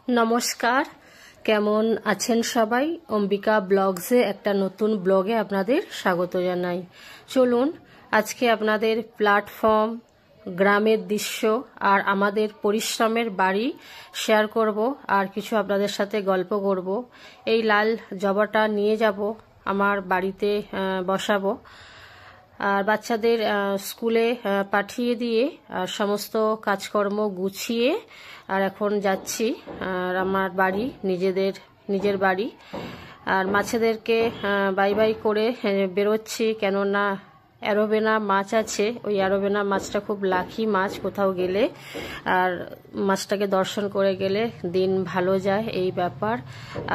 নমস্কার, কেমন আছেন সবাই? অম্বিকা ব্লগসে একটা নতুন ব্লগে আপনাদের স্বাগত জানাই। চলুন আজকে আপনাদের প্ল্যাটফর্ম, গ্রামের দৃশ্য আর আমাদের পরিশ্রমের বাড়ি শেয়ার করব, আর কিছু আপনাদের সাথে গল্প করব। এই লাল জবাটা নিয়ে যাব আমার বাড়িতে বসাবো, আর বাচ্চাদের স্কুলে পাঠিয়ে দিয়ে আর সমস্ত কাজকর্ম গুছিয়ে আর এখন যাচ্ছি আর আমার বাড়ি, নিজের বাড়ি। আর মাছেদেরকে বাই বাই করে বেরোচ্ছি, কেননা অ্যারোভেনা মাছ আছে। ওই অ্যারোভেনা মাছটা খুব লাকি মাছ, কোথাও গেলে আর মাছটাকে দর্শন করে গেলে দিন ভালো যায়, এই ব্যাপার।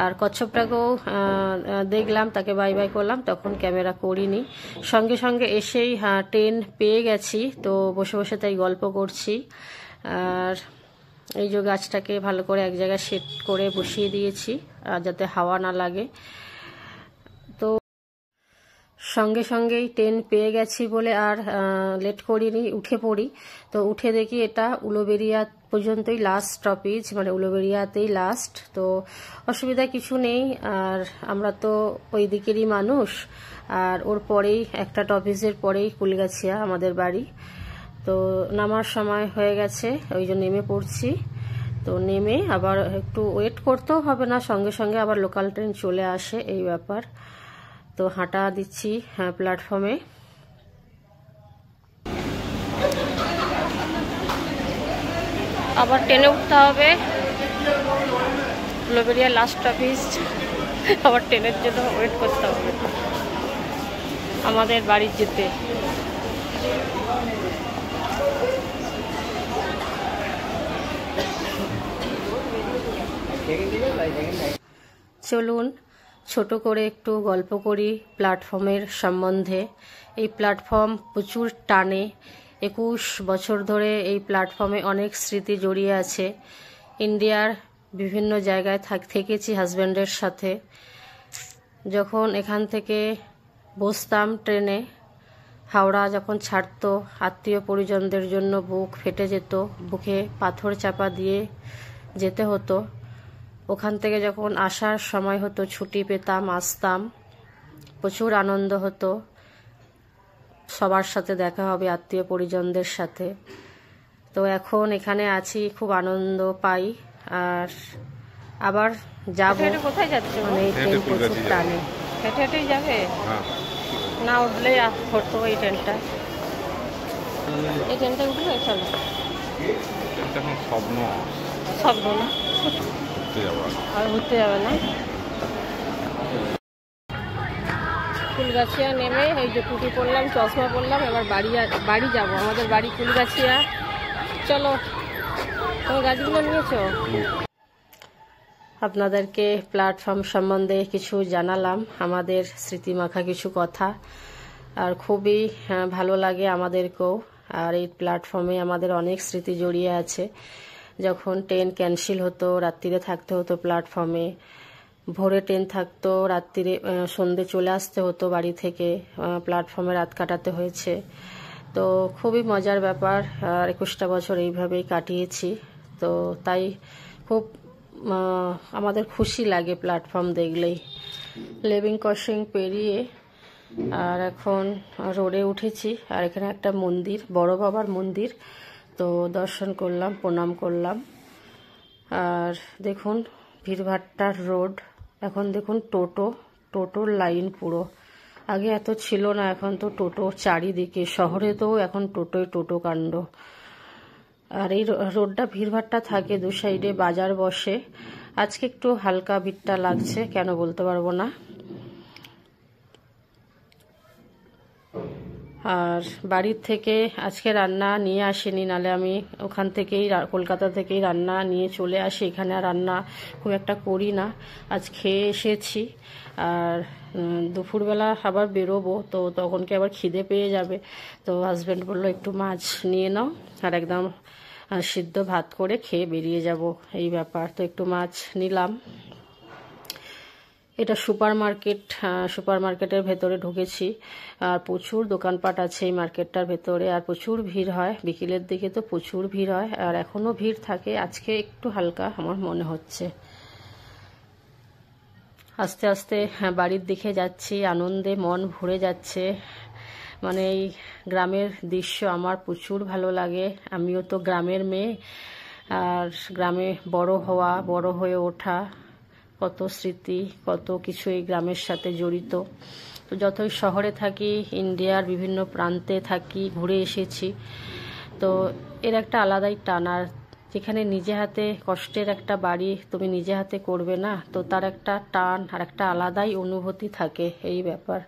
আর কচ্ছপটাকেও দেখলাম, তাকে বাই বাই করলাম, তখন ক্যামেরা করিনি। সঙ্গে সঙ্গে এসেই ট্রেন পেয়ে গেছি, তো বসে বসে তাই গল্প করছি। আর এই যে গাছটাকে ভালো করে এক জায়গায় সেট করে বসিয়ে দিয়েছি যাতে হাওয়া না লাগে। তো সঙ্গে সঙ্গেই ট্রেন পেয়ে গেছি বলে আর লেট করিনি, উঠে পড়ি। তো উঠে দেখি এটা উলুবেড়িয়া পর্যন্তই লাস্ট স্টপেজ, মানে উলুবেড়িয়াতেই লাস্ট। তো অসুবিধা কিছু নেই, আর আমরা তো ওই দিকেরই মানুষ। আর ওর পরেই একটা টপিজের পরেই কুলগাছিয়া আমাদের বাড়ি। তো নামার সময় হয়ে গেছে, ওই জন্য নেমে পড়ছি। তো নেমে আবার একটু ওয়েট করতেও হবে না, সঙ্গে সঙ্গে আবার লোকাল ট্রেন চলে আসে, এই ব্যাপার। তো হাঁটা দিচ্ছি প্ল্যাটফর্মে। আবার ট্রেনে উঠতে হবে, উলুবেড়িয়া লাস্ট অফিস, আবার ট্রেনের জন্য ওয়েট করতে হবে আমাদের বাড়ি যেতে। চলুন ছোট করে একটু গল্প করি প্ল্যাটফর্মের সম্বন্ধে। এই প্ল্যাটফর্ম প্রচুর টানে, 21 বছর ধরে এই প্ল্যাটফর্মে অনেক স্মৃতি জড়িয়ে আছে। ইন্ডিয়ার বিভিন্ন জায়গায় থেকেছি হাজব্যান্ডের সাথে। যখন এখান থেকে বসতাম ট্রেনে, হাওড়া যখন ছাড়তো, আত্মীয় পরিজনদের জন্য বুক ফেটে যেত, বুকে পাথর চাপা দিয়ে যেতে হতো। ওখান থেকে যখন আসার সময় হতো, ছুটি পেতাম, আসতাম, প্রচুর আনন্দ হতো। সবার সাথে দেখা হবে, আত্মীয় পরিজনদের সাথে। তো এখন এখানে আছি, খুব আনন্দ পাই। আর আবার যাবো। কোথায় যাচ্ছে? মানে ট্রেন প্রচুর টানে, হেঁটে হেঁটেই যাবে না, উঠলে হতো এই ট্রেনটা। এই ট্রেনটা উঠলে চলো, স্বপ্ন স্বপ্ন না, আর ঘুরতে যাবে না। কুলগাছিয়া নেমে এই যে টুপি পরলাম, চশমা পরলাম, এবার বাড়ি যাব। আমাদের বাড়ি কুলগাছিয়া। চলো, তোমার গাছগুলো নিয়েছো? আপনাদেরকে প্ল্যাটফর্ম সম্বন্ধে কিছু জানালাম, আমাদের স্মৃতিমাখা কিছু কথা। আর খুবই ভালো লাগে আমাদেরকেও। আর এই প্ল্যাটফর্মে আমাদের অনেক স্মৃতি জড়িয়ে আছে। যখন ট্রেন ক্যান্সেল হতো, রাত্রিরে থাকতে হতো প্ল্যাটফর্মে। ভোরে ট্রেন থাকতো, রাত্রিরে সন্ধ্যে চলে আসতে হতো বাড়ি থেকে, প্ল্যাটফর্মে রাত কাটাতে হয়েছে। তো খুবই মজার ব্যাপার। আর 21টা বছর এইভাবেই কাটিয়েছি। তো তাই খুব আমাদের খুশি লাগে প্ল্যাটফর্ম দেখলেই। লিভিং ক্রসিং পেরিয়ে আর এখন রোডে উঠেছি। আর এখানে একটা মন্দির, বড় বাবার মন্দির, তো দর্শন করলাম, প্রণাম করলাম। আর দেখুন ভিড়ভাট্টার রোড। এখন দেখুন টোটোর লাইন পুরো। আগে এত ছিল না, এখন তো টোটো চারিদিকে। শহরে তো এখন টোটো কাণ্ড। আর এই রোডটা ভিড়ভাট্টা থাকে, দু সাইডে বাজার বসে। আজকে একটু হালকা ভিড়টা লাগছে, কেন বলতে পারবো না। আর বাড়ির থেকে আজকে রান্না নিয়ে আসিনি, নালে আমি ওখান থেকেই, কলকাতা থেকেই রান্না নিয়ে চলে আসি। এখানে আর রান্না খুব একটা করি না। আজ খেয়ে এসেছি। আর দুপুরবেলা আবার বেরোবো, তো তখন কি আবার খিদে পেয়ে যাবে। তো হাজব্যান্ড বললো একটু মাছ নিয়ে নাও, আর একদম সিদ্ধ ভাত করে খেয়ে বেরিয়ে যাব, এই ব্যাপার। তো একটু মাছ নিলাম। এটা সুপার মার্কেটের ভেতরে ঢুকেছি। আর প্রচুর দোকানপাট আছে এই মার্কেটটার ভেতরে, আর প্রচুর ভিড় হয় বিকেলের দিকে, তো প্রচুর ভিড় হয় আর এখনো ভিড় থাকে। আজকে একটু হালকা আমার মনে হচ্ছে। আস্তে আস্তে বাড়ির দিকে যাচ্ছি, আনন্দে মন ভরে যাচ্ছে। মানে এই গ্রামের দৃশ্য আমার প্রচুর ভালো লাগে। আমিও তো গ্রামের মেয়ে, আর গ্রামে বড় হয়ে ওঠা, কত স্মৃতি, কত কিছু এই গ্রামের সাথে জড়িত। তো যতই শহরে থাকি, ইন্ডিয়ার বিভিন্ন প্রান্তে থাকি, ঘুরে এসেছি, তো এর একটা আলাদাই টান। আর যেখানে নিজে হাতে কষ্টের একটা বাড়ি তুমি নিজে হাতে করবে না, তো তার একটা টান আর একটা আলাদাই অনুভূতি থাকে। এই ব্যাপার।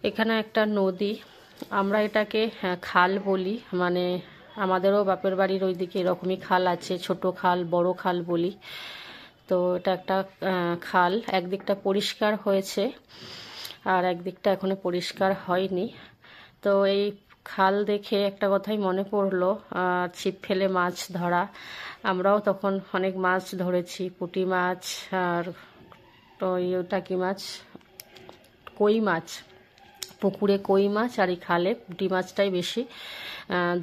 এখানে একটা নদী, আমরা এটাকে খাল বলি, মানে আমাদেরও বাপের বাড়ির ওইদিকে এরকমই খাল আছে, ছোট খাল বড় খাল বলি। তো এটা একটা খাল, একদিকটা পরিষ্কার হয়েছে আর একদিকটা এখনো পরিষ্কার হয়নি। তো এই খাল দেখে একটা কথাই মনে পড়লো, ছিপ ফেলে মাছ ধরা। আমরাও তখন অনেক মাছ ধরেছি, পুঁটি মাছ আর ওটা কি মাছ, কই মাছ। পুকুরে কই মাছ আর এই খালে পুঁটি মাছটাই বেশি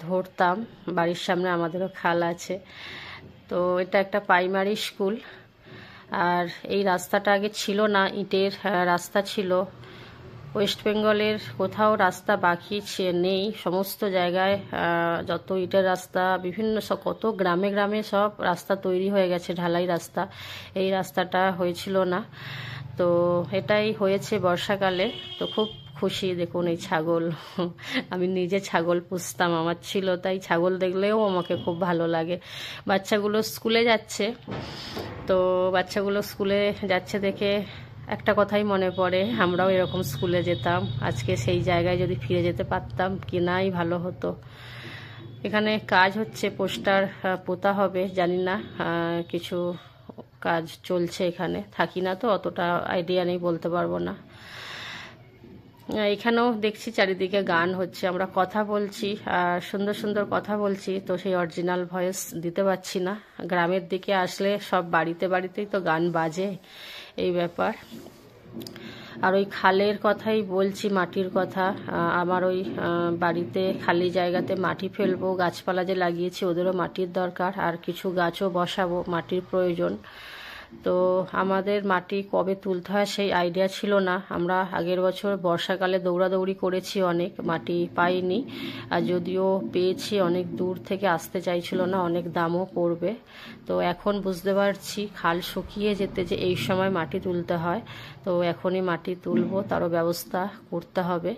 ধরতাম। বাড়ির সামনে আমাদেরও খাল আছে। তো এটা একটা প্রাইমারি স্কুল। আর এই রাস্তাটা আগে ছিল না, ইটের রাস্তা ছিল। ওয়েস্ট বেঙ্গলের কোথাও রাস্তা বাকি নেই, সমস্ত জায়গায় যত ইটের রাস্তা, বিভিন্ন কত গ্রামে গ্রামে সব রাস্তা তৈরি হয়ে গেছে, ঢালাই রাস্তা। এই রাস্তাটা হয়েছিল না, তো এটাই হয়েছে বর্ষাকালে। তো খুব খুশি। দেখুন এই ছাগল, আমি নিজে ছাগল পুষতাম, আমার ছিল, তাই ছাগল দেখলেও আমাকে খুব ভালো লাগে। বাচ্চাগুলো স্কুলে যাচ্ছে, তো বাচ্চাগুলো স্কুলে যাচ্ছে দেখে একটা কথাই মনে পড়ে, আমরাও এরকম স্কুলে যেতাম। আজকে সেই জায়গায় যদি ফিরে যেতে পারতাম কি নাই ভালো হতো। এখানে কাজ হচ্ছে, পোস্টার পোতা হবে, জানি না, কিছু কাজ চলছে এখানে। থাকি না তো অতটা আইডিয়া নেই, বলতে পারবো না। এখানেও দেখছি চারিদিকে গান হচ্ছে, আমরা কথা বলছি আর সুন্দর সুন্দর কথা বলছি, তো সেই অরিজিনাল ভয়েস দিতে পারছি না। গ্রামের দিকে আসলে সব বাড়িতে বাড়িতেই তো গান বাজে, এই ব্যাপার। আর ওই খালের কথাই বলছি, মাটির কথা। আমার ওই বাড়িতে খালি জায়গাতে মাটি ফেলবো, গাছপালা যে লাগিয়েছি ওদেরও মাটির দরকার, আর কিছু গাছও বসাবো, মাটির প্রয়োজন। তো আমাদের মাটি কবে তুলতে হয় সেই আইডিয়া ছিল না। আমরা আগের বছর বর্ষাকালে দৌড়াদৌড়ি করেছি, অনেক মাটি পাইনি। আর যদিও পেয়েছি, অনেক দূর থেকে আসতে চাইছিল না, অনেক দামও পড়বে। তো এখন বুঝতে পারছি খাল শুকিয়ে যেতে যে এই সময় মাটি তুলতে হয়, তো এখনই মাটি তুলবো, তারও ব্যবস্থা করতে হবে।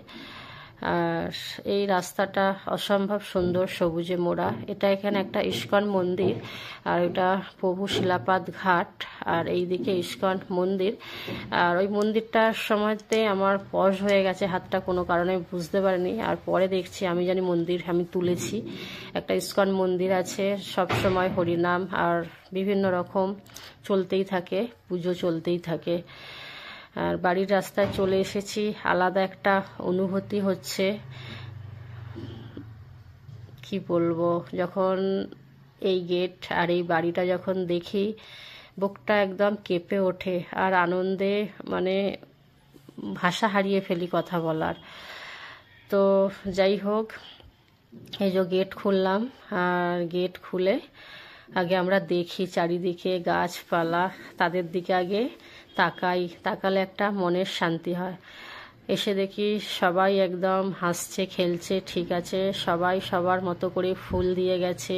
আর এই রাস্তাটা অসম্ভব সুন্দর, সবুজে মোড়া। এটা এখানে একটা ইস্কন মন্দির, আর এটা প্রভু শিলাপাদ ঘাট, আর এইদিকে ইস্কন মন্দির। আর ওই মন্দিরটার সময়তে আমার পজ হয়ে গেছে হাতটা, কোনো কারণে বুঝতে পারিনি। আর পরে দেখছি আমি জানি মন্দির আমি তুলেছি। একটা ইস্কন মন্দির আছে, সব সময় হরিনাম আর বিভিন্ন রকম চলতেই থাকে, পুজো চলতেই থাকে। আর বাড়ির রাস্তায় চলে এসেছি, আলাদা একটা অনুভূতি হচ্ছে, কি বলবো। যখন এই গেট আর এই বাড়িটা যখন দেখি, বুকটা একদম কেঁপে ওঠে, আর আনন্দে মানে ভাষা হারিয়ে ফেলি কথা বলার। তো যাই হোক, এই যে গেট খুললাম, আর গেট খুলে আগে আমরা দেখি চারিদিকে গাছপালা, তাদের দিকে আগে তাকালে একটা মনের শান্তি হয়। এসে দেখি সবাই একদম হাসছে, খেলছে, ঠিক আছে, সবাই সবার মতো করে ফুল দিয়ে গেছে,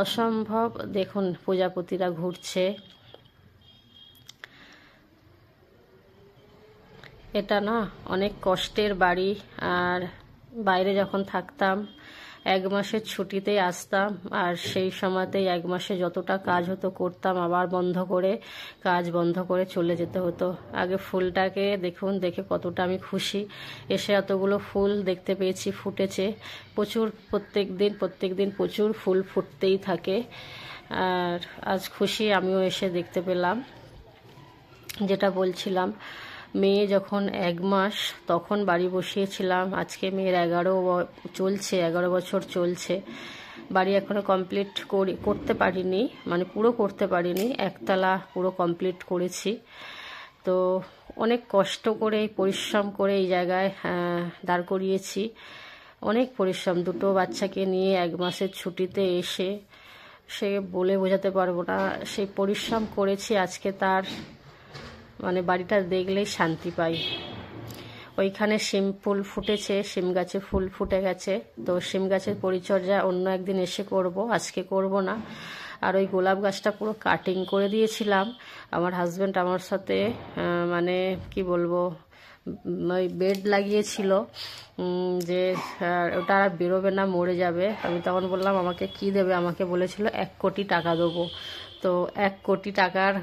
অসম্ভব। দেখুন প্রজাপতিরা ঘুরছে। এটা না অনেক কষ্টের বাড়ি। আর বাইরে যখন থাকতাম, 1 মাসের ছুটিতেই আসতাম, আর সেই সময়তেই 1 মাসে যতটা কাজ হতো করতাম, আবার কাজ বন্ধ করে চলে যেতে হতো। আগে ফুলটাকে দেখুন, দেখে কতটা আমি খুশি। এসে এতগুলো ফুল দেখতে পেয়েছি, ফুটেছে প্রচুর, প্রত্যেক দিন প্রচুর ফুল ফুটতেই থাকে। আর আজ খুশি আমিও এসে দেখতে পেলাম। যেটা বলছিলাম, মেয়ে যখন 1 মাস তখন বাড়ি বসিয়েছিলাম, আজকে মেয়ের 11 বছর চলছে। বাড়ি এখনো কমপ্লিট করতে পারিনি, মানে পুরো করতে পারিনি, একতলা পুরো কমপ্লিট করেছি। তো অনেক কষ্ট করে পরিশ্রম করে এই জায়গায় দাঁড় করিয়েছি। অনেক পরিশ্রম, দুটো বাচ্চাকে নিয়ে 1 মাসের ছুটিতে এসে সে বলে বোঝাতে পারবো না। সেই পরিশ্রম করেছি, আজকে তার মানে বাড়িটা দেখলেই শান্তি পাই। ওইখানে শিম ফুল ফুটেছে, শিম গাছে ফুল ফুটে গেছে। তো শিম গাছের পরিচর্যা অন্য একদিন এসে করব, আজকে করব না। আর ওই গোলাপ গাছটা পুরো কাটিং করে দিয়েছিলাম। আমার হাজব্যান্ড আমার সাথে মানে কি বলবো, ওই বেড লাগিয়েছিল যে ওটা আর বেরোবে না, মরে যাবে। আমি তখন বললাম আমাকে কি দেবে, আমাকে বলেছিল 1 কোটি টাকা দেবো। তো 1 কোটি টাকার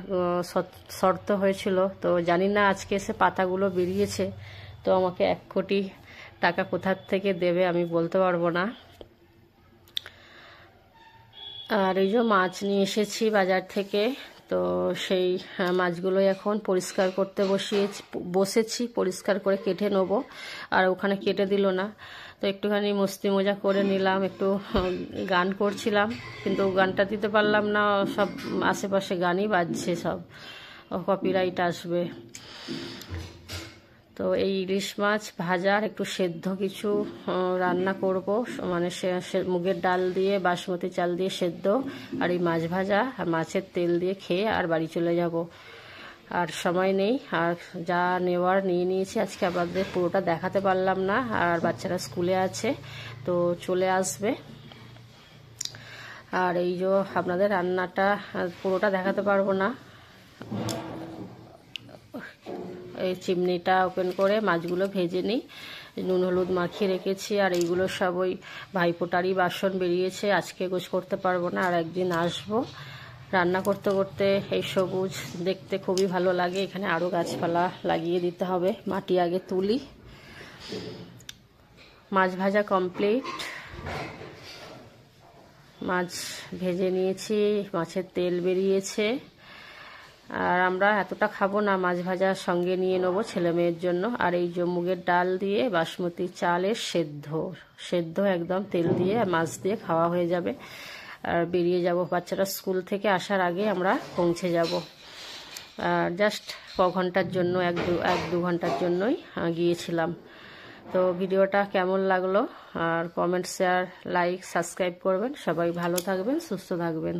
শর্ত হয়েছিল। তো জানি না আজকে এসে পাতাগুলো বেরিয়েছে, তো আমাকে 1 কোটি টাকা কোথার থেকে দেবে আমি বলতে পারবো না। আর এই যে মাছ নিয়ে এসেছি বাজার থেকে, তো সেই মাছগুলো এখন পরিষ্কার করতে বসেছি, পরিষ্কার করে কেটে নেবো। আর ওখানে কেটে দিল না, তো একটুখানি মস্তি মজা করে নিলাম, একটু গান করছিলাম, কিন্তু গানটা দিতে পারলাম না, সব আশেপাশে গানই বাজছে, সব কপিরাইট আসবে। তো এই ইলিশ মাছ ভাজা আর একটু সেদ্ধ কিছু রান্না করব, মানে মুগের ডাল দিয়ে বাসমতি চাল দিয়ে সেদ্ধ, আর এই মাছ ভাজা আর মাছের তেল দিয়ে খেয়ে আর বাড়ি চলে যাব। আর সময় নেই, আর যা নেওয়ার নিয়ে নিয়েছি। আজকে আপনাদের পুরোটা দেখাতে পারলাম না, আর বাচ্চারা স্কুলে আছে, তো চলে আসবে। আর এই যে আপনাদের রান্নাটা পুরোটা দেখাতে পারবো না। এই চিমনিটা ওপেন করে মাছগুলো ভেজে নিই, নুন হলুদ মাখিয়ে রেখেছি। আর এইগুলো সব ওই ভাইফোঁটারই বাসন বেরিয়েছে, আজকে গোছ করতে পারবো না, আর একদিন আসবো। রান্না করতে করতে এই সবুজ দেখতে খুবই ভালো লাগে। এখানে আরও গাছপালা লাগিয়ে দিতে হবে, মাটি আগে তুলি। মাছ ভাজা কমপ্লিট, মাছ ভেজে নিয়েছি, মাছের তেল বেরিয়েছে। আর আমরা এতটা খাবো না, মাছ ভাজার সঙ্গে নিয়ে নেবো ছেলে মেয়ের জন্য। আর এই যে মুগের ডাল দিয়ে বাসমতি চালের সেদ্ধ একদম তেল দিয়ে মাছ দিয়ে খাওয়া হয়ে যাবে। আর বেরিয়ে যাব, বাচ্চারা স্কুল থেকে আসার আগে আমরা পৌঁছে যাব। জাস্ট ঘন্টার জন্য, 1-2 ঘন্টার জন্যই গিয়েছিলাম। তো ভিডিওটা কেমন লাগলো, আর কমেন্ট, শেয়ার, লাইক, সাবস্ক্রাইব করবেন। সবাই ভালো থাকবেন, সুস্থ থাকবেন।